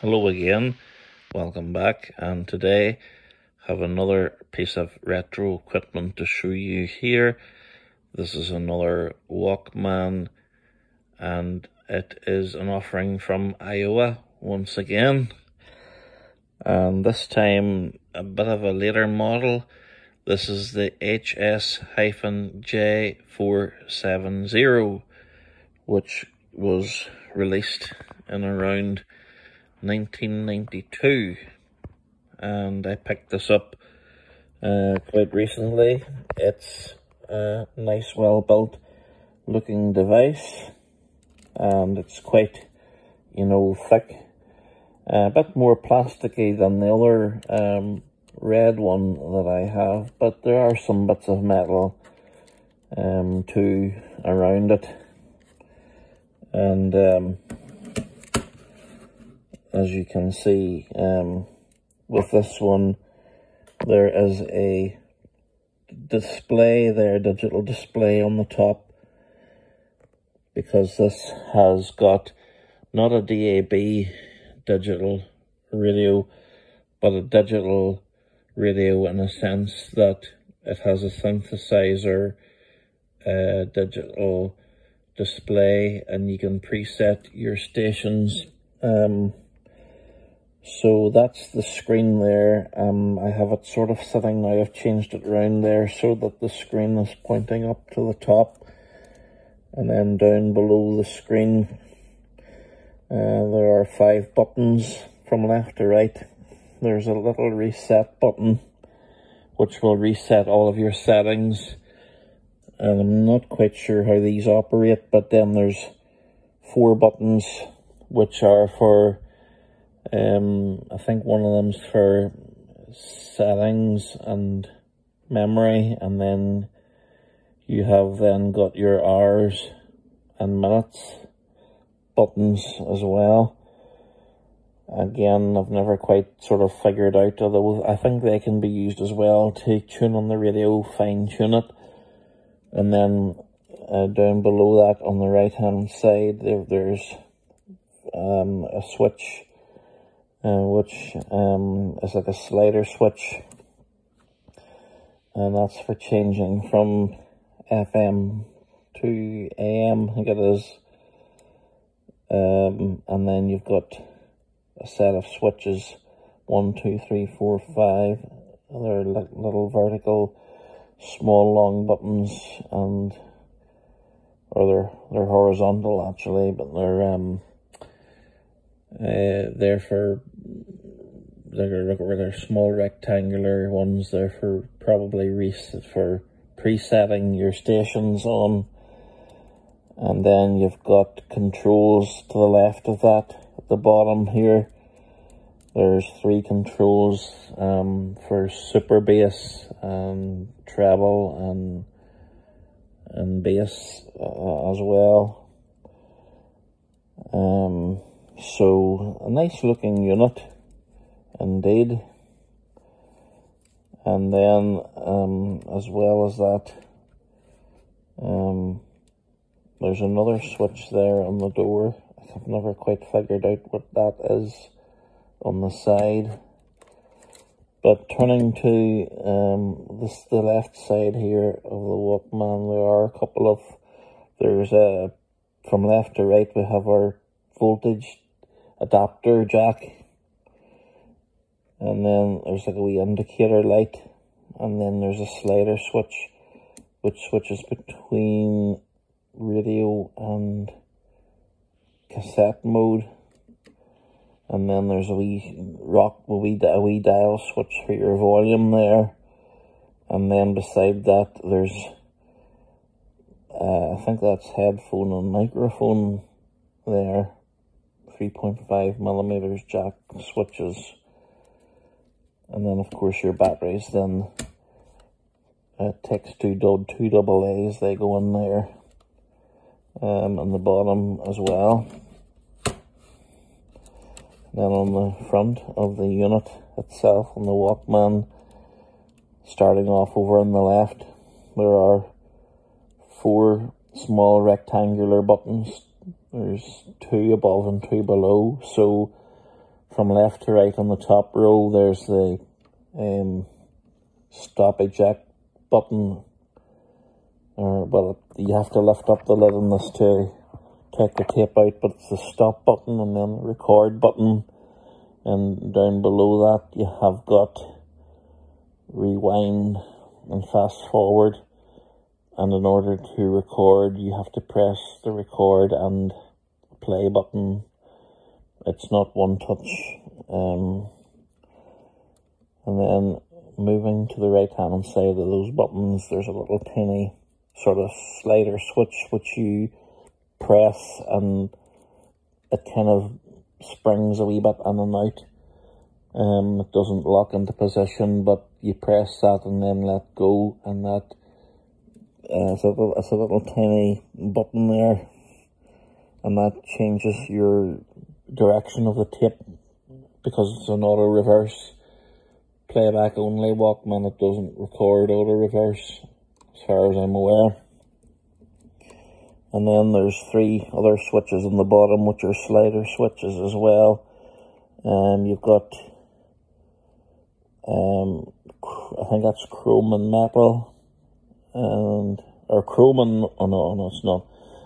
Hello again, welcome back, and today have another piece of retro equipment to show you here. This is another Walkman, and it is an offering from Aiwa once again, and this time a bit of a later model. This is the HS-J470, which was released in around 1992, and I picked this up quite recently. It's a nice, well built looking device, and it's quite, thick, a bit more plasticky than the other red one that I have, but there are some bits of metal too around it. And as you can see, with this one, there is a display there, digital display on the top, because this has got not a DAB digital radio, but a digital radio in a sense that it has a synthesizer digital display, and you can preset your stations. So that's the screen there. I have it sort of sitting now. I've changed it around there so that the screen is pointing up to the top, and then down below the screen there are 5 buttons from left to right. There's a little reset button which will reset all of your settings, and I'm not quite sure how these operate, but then there's 4 buttons which are for I think one of them's for settings and memory, and then you have then got your hours and minutes buttons as well. Again, I've never quite sort of figured out, although I think they can be used as well to tune on the radio, fine tune it. And then down below that on the right hand side there's a switch which is like a slider switch, and that's for changing from FM to AM, I think it is. And then you've got a set of switches, 1, 2, 3, 4, 5. They're like little vertical, small, long buttons, and they're horizontal actually, but they're small rectangular ones. They're for probably for presetting your stations on. And then you've got controls to the left of that. At the bottom here, there's 3 controls for super bass and treble and bass as well. So a nice looking unit indeed. And then as well as that, there's another switch there on the door. I've never quite figured out what that is on the side. But turning to the left side here of the Walkman, there are a couple of, from left to right we have our voltage adapter jack, and then there's like a wee indicator light, and then there's a slider switch which switches between radio and cassette mode, and then there's a wee dial switch for your volume there, and then beside that there's I think that's headphone and microphone there, 3.5mm jack switches, and then of course your batteries then takes 2 AA's, they go in there on the bottom as well. Then on the front of the unit itself, on the Walkman, starting off over on the left, there are 4 small rectangular buttons. There's 2 above and 2 below, so from left to right on the top row, there's the stop eject button, well, you have to lift up the lid on this to take the tape out, but it's the stop button and then the record button, and down below that you have got rewind and fast forward, and in order to record you have to press the record and play button. It's not one touch. And then moving to the right hand side of those buttons, there's a little tiny sort of slider switch which you press and it kind of springs a wee bit in and out. It doesn't lock into position, but you press that and then let go, and that it's a little tiny button there, and that changes your direction of the tape because it's an auto reverse. Playback only Walkman, it doesn't record auto reverse as far as I'm aware. And then there's 3 other switches on the bottom which are slider switches as well. You've got I think that's chrome and metal, or chrome and, oh no it's not,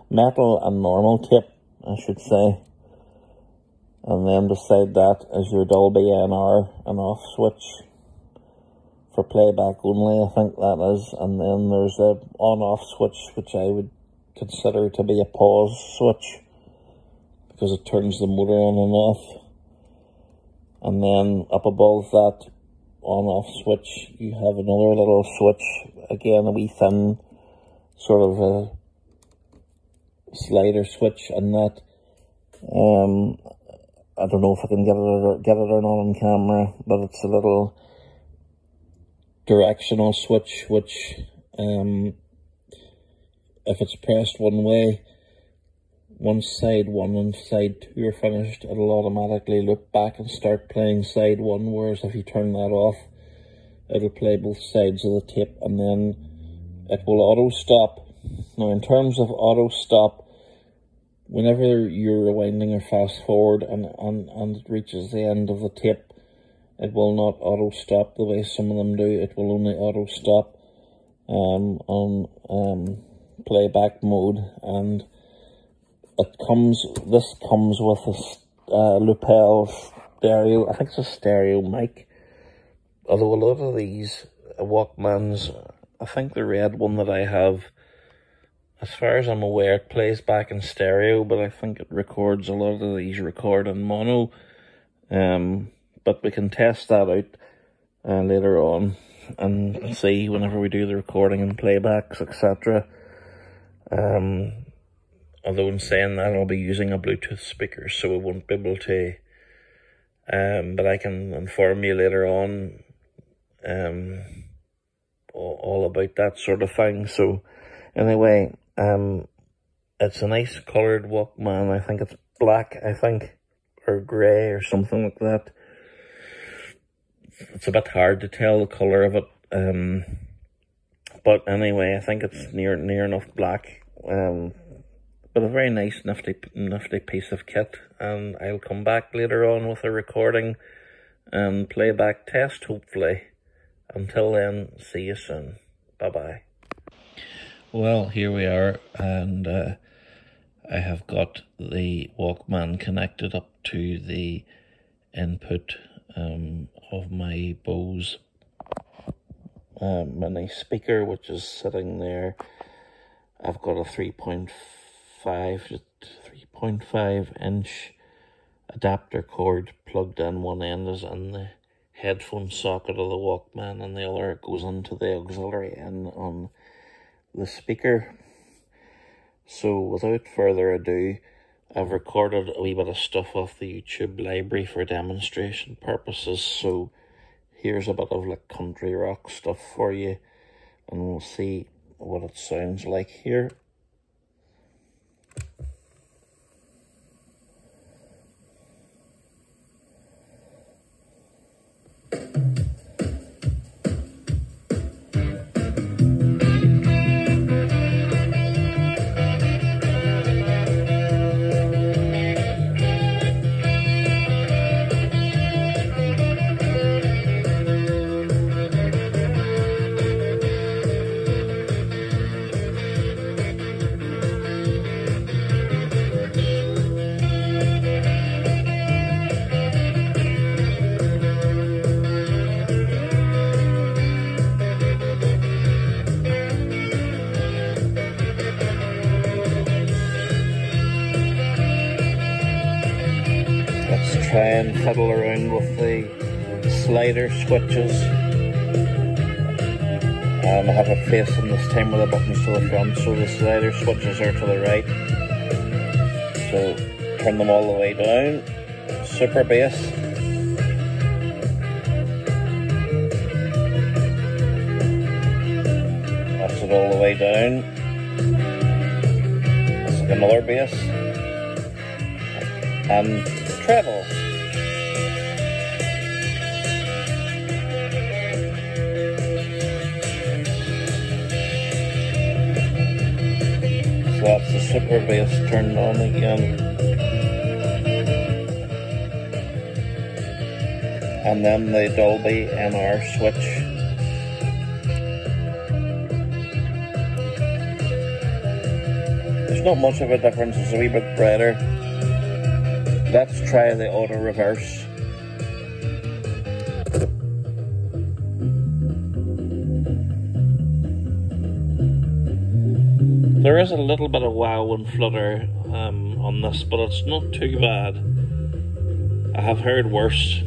metal and normal tape I should say. And then beside that is your Dolby NR and off switch for playback only, I think that is. And then there's a on-off switch which I would consider to be a pause switch because it turns the motor on and off. And then up above that on-off switch you have another little switch, again a wee thin sort of a slider switch, and that I don't know if I can get it or not on camera, but it's a little directional switch which if it's pressed one way, once side 1 and side 2 are finished, it'll automatically loop back and start playing side 1, whereas if you turn that off, it'll play both sides of the tape, and then it will auto stop. Now in terms of auto stop, whenever you're rewinding or fast forward and it reaches the end of the tape, it will not auto stop the way some of them do. It will only auto stop on playback mode, and this comes with a lapel stereo. I think it's a stereo mic, although a lot of these Walkmans, I think the red one that I have, as far as I'm aware, it plays back in stereo, but I think it records, a lot of these record in mono. But we can test that out later on and see whenever we do the recording and playbacks, etc. Although in saying that, I'll be using a Bluetooth speaker, so we won't be able to, but I can inform you later on all about that sort of thing. So anyway, it's a nice coloured Walkman. I think it's black, or grey or something like that. It's a bit hard to tell the colour of it, but anyway, I think it's near enough black. But a very nice, nifty piece of kit, and I'll come back later on with a recording and playback test, hopefully. Until then, see you soon. Bye-bye. Well, here we are, and I have got the Walkman connected up to the input of my Bose mini speaker, which is sitting there. I've got a 3.5 inch adapter cord plugged in. One end is in the headphone socket of the Walkman, and the other goes into the auxiliary in on the speaker. So without further ado, I've recorded a wee bit of stuff off the YouTube library for demonstration purposes. So here's a bit of like country rock stuff for you, and we'll see what it sounds like here. try and fiddle around with the slider switches. I have it facing this time with the buttons to the front, so the slider switches are to the right. So turn them all the way down. Super bass. That's it all the way down. This is another bass. And treble. So that's the super bass turned on again. And then the Dolby NR switch. There's not much of a difference, it's a wee bit brighter. Let's try the auto reverse. There is a little bit of wow and flutter on this, but it's not too bad. I have heard worse.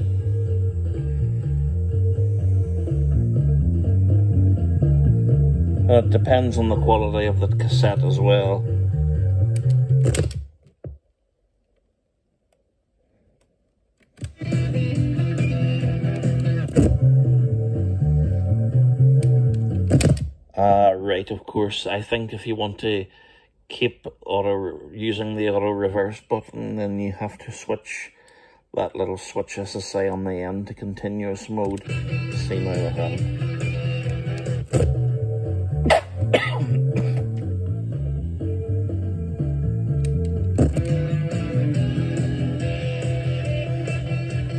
It depends on the quality of the cassette as well. Right, of course, I think if you want to keep using the auto reverse button, then you have to switch that little switch SSI on the end to continuous mode. See now what happened.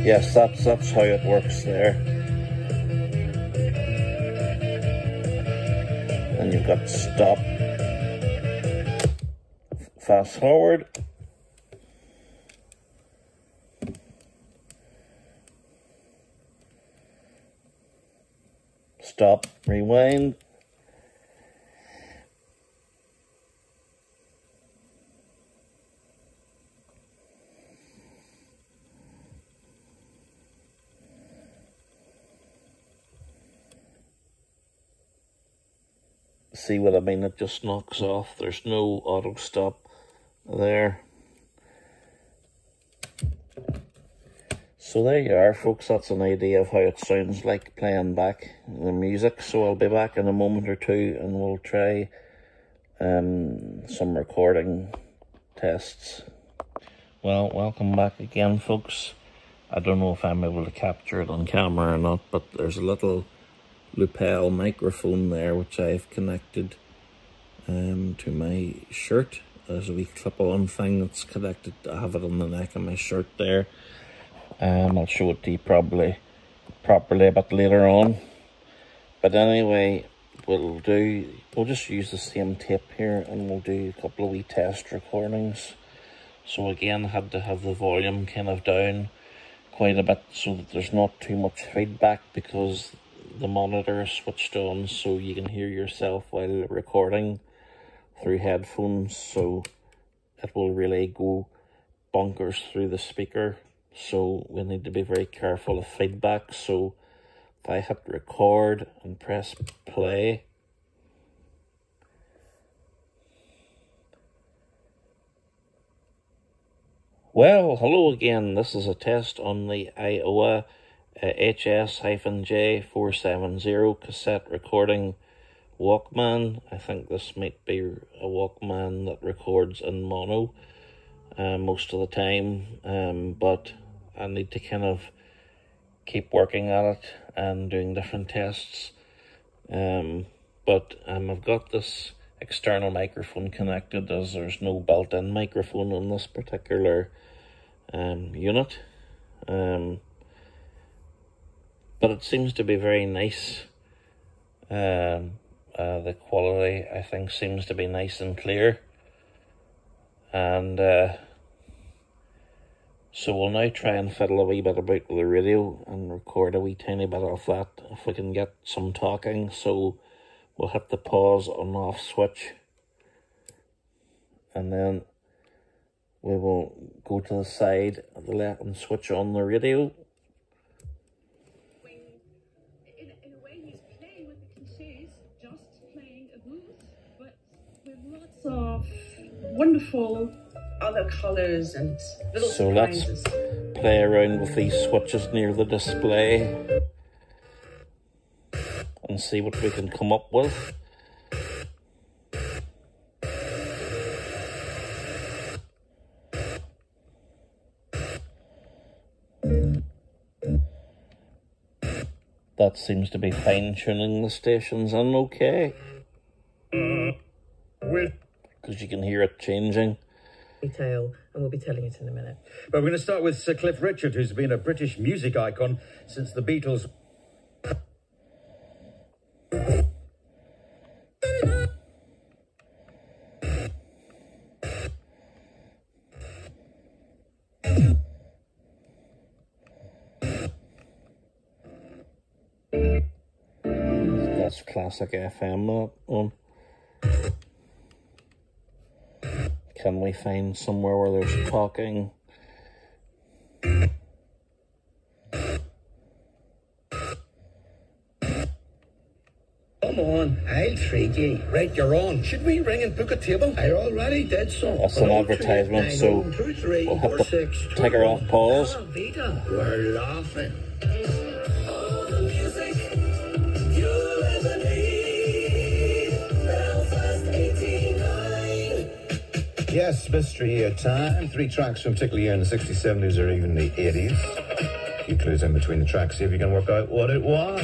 Yes, that's how it works there. And you've got stop, fast forward, stop, rewind, see what I mean? It just knocks off. There's no auto stop there. So there you are, folks. That's an idea of how it sounds like playing back the music. So I'll be back in a moment or two and we'll try some recording tests. Well, welcome back again, folks. I don't know if I'm able to capture it on camera or not, but there's a little lapel microphone there which I've connected to my shirt. There's a wee clip-on thing that's connected. I have it on the neck of my shirt there. I'll show it to you probably properly a bit later on. But anyway, we'll just use the same tape here and we'll do a couple of wee test recordings. So again, I had to have the volume kind of down quite a bit so that there's not too much feedback, because the monitor is switched on so you can hear yourself while recording through headphones, so it will really go bonkers through the speaker. So we need to be very careful of feedback. So if I hit record and press play, well, hello again. This is a test on the Aiwa HS-J470 cassette recording Walkman. I think this might be a Walkman that records in mono most of the time, but I need to kind of keep working at it and doing different tests. But I've got this external microphone connected, as there's no built-in microphone on this particular unit. But it seems to be very nice. The quality, I think, seems to be nice and clear. And so we'll now try and fiddle a wee bit about the radio and record a wee tiny bit of that, if we can get some talking. So we'll hit the pause on off switch. And then we will go to the side of the left and switch on the radio. In a way, he's playing with the cliches, just playing a blues, but with lots of wonderful other colors and little surprises. So let's play around with these switches near the display and see what we can come up with. That seems to be fine-tuning the stations and okay. Because you can hear it changing. Detail, and we'll be telling it in a minute. But we're going to start with Sir Cliff Richard, who's been a British music icon since the Beatles. That's classic FM on. Can we find somewhere where there's talking? Come on, I'll trade ye. Right, you're on. Should we ring and book a table? I already did so. That's an advertisement, so we'll have to take her off pause. We're laughing. Yes, mystery time. 3 tracks from particularly here in the 60s, 70s, or even the 80s. A few clues in between the tracks, see if you can work out what it was.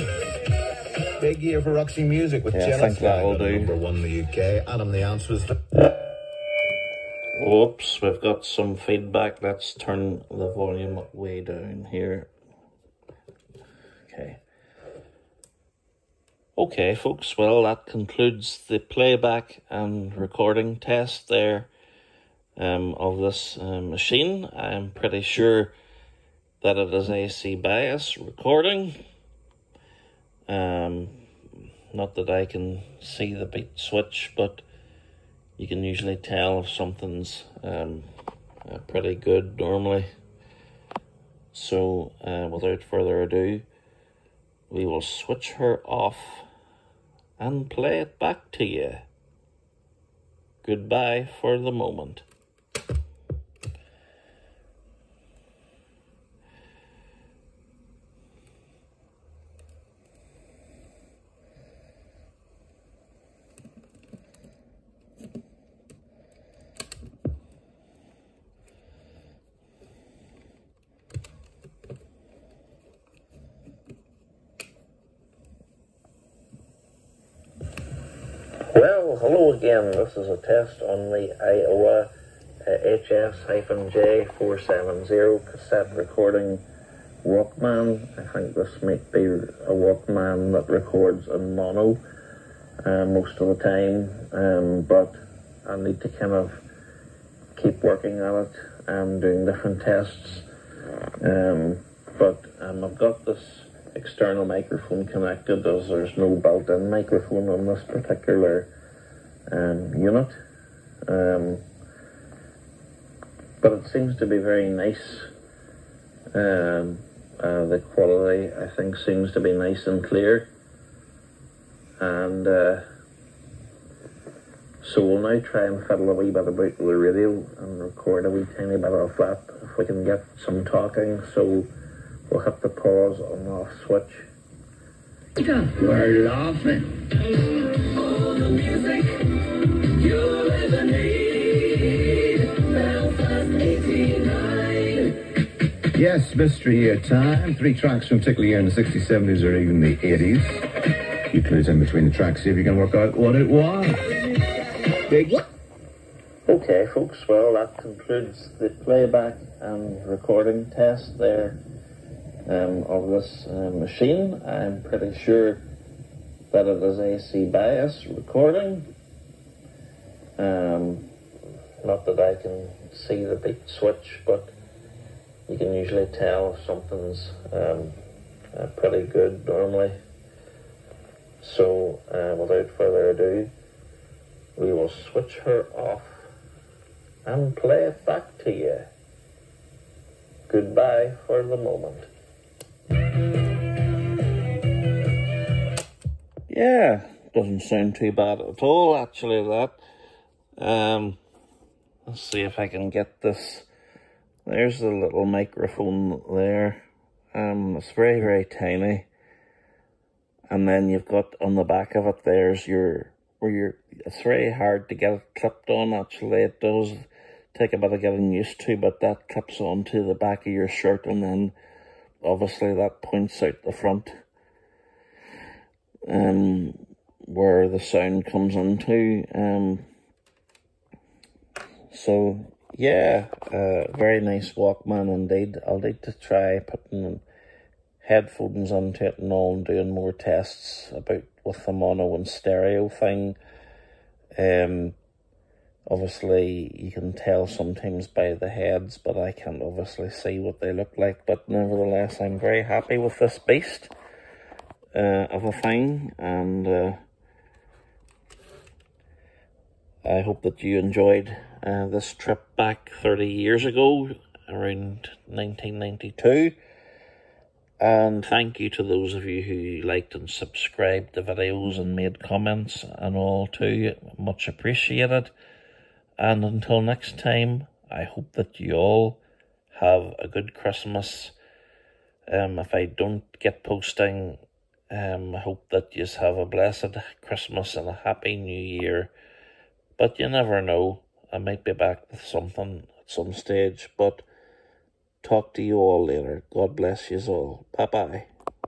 Big year for Roxy Music with I think that'll do. #1 in the UK. Adam, the answer was the... Whoops, we've got some feedback. Let's turn the volume way down here. Okay. Okay, folks, well, that concludes the playback and recording test there of this machine. I'm pretty sure that it is AC bias recording. Not that I can see the beat switch, but you can usually tell if something's pretty good normally. So without further ado, we will switch her off and play it back to you. Goodbye for the moment. Well, hello again. This is a test on the Aiwa HS-J470 cassette recording Walkman. I think this might be a Walkman that records in mono most of the time, but I need to kind of keep working at it and doing different tests. But I've got this external microphone connected, as there's no built-in microphone on this particular unit, but it seems to be very nice. The quality, I think, seems to be nice and clear, and so we'll now try and fiddle a wee bit about the radio and record a wee tiny bit of that if we can get some talking. So we'll hit the pause on the off switch. We're laughing. All the music you'll ever need. Belfast 89. Yes, mystery time. 3 tracks from particularly here in the 60s, 70s, or even the 80s. A few clues in between the tracks, see if you can work out what it was. Big what? Okay, folks, well, that concludes the playback and recording test there of this machine. I'm pretty sure that it is AC bias recording. Not that I can see the beat switch, but you can usually tell if something's pretty good normally. So without further ado, we will switch her off and play it back to you. Goodbye for the moment. Yeah, doesn't sound too bad at all, actually, that. Let's see if I can get this. There's the little microphone there. It's very, very tiny. And then you've got on the back of it, there's it's very hard to get it clipped on, actually. It does take a bit of getting used to, but that clips onto the back of your shirt, and then obviously that points out the front, where the sound comes into. So yeah, very nice Walkman indeed. I'll need to try putting headphones onto it and all, and doing more tests about with the mono and stereo thing. Obviously you can tell sometimes by the heads, but I can't obviously see what they look like. But nevertheless, I'm very happy with this beast of a thing, and I hope that you enjoyed this trip back 30 years ago, around 1992. And thank you to those of you who liked and subscribed the videos and made comments and all too. Much appreciated. And until next time, I hope that you all have a good Christmas. If I don't get posting, I hope that you have a blessed Christmas and a happy New Year. But you never know. I might be back with something at some stage. But talk to you all later. God bless you all. Bye-bye.